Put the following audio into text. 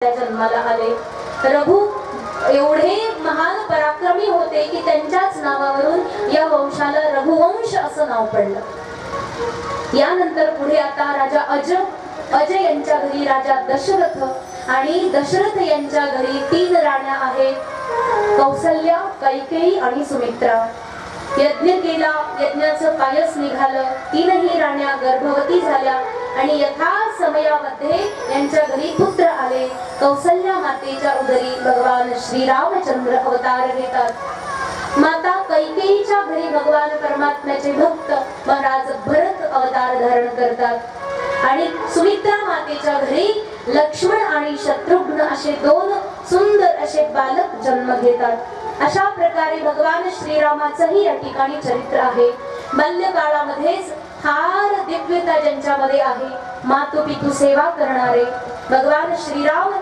जन्माला आले। रघु एवढे महान पराक्रमी होते की त्यांच्याच नावावरून या वंशाला रघुवंश असं नाव पडलं। यानंतर पुढे आता राजा अज यांच्या घरी राजा दशरथ आणि दशरथ यांच्या घरी 3 राण्या आहेत, कौसल्या, कैकेयी आणि सुमित्रा। यज्ञ केला, यज्ञाचं पायस निघालं, 3ही राण्या गर्भवती झाल्या आणि यथा समयामध्ये यांच्या घरी पुत्र आले। कौसल्या मातेच्या उदरी भगवान श्रीरामचंद्र अवतार घेतात। माता कैकेयीच्या घरी भगवान परमात्म्याचे भक्त महाराज भरत अवतार धारण करतात आणि सुमित्रा मातेच्या घरी लक्ष्मण आणि शत्रुघ्न असे 2 सुंदर असे बालक जन्म घेतात। अशा प्रकारे भगवान श्रीरामाचंही या ठिकाणी चरित्र आहे। बाल्यकाळामध्येच फार दिव्यता ज्यांच्यामध्ये आहे, मातु पितु सेवा करणारे भगवान श्रीराम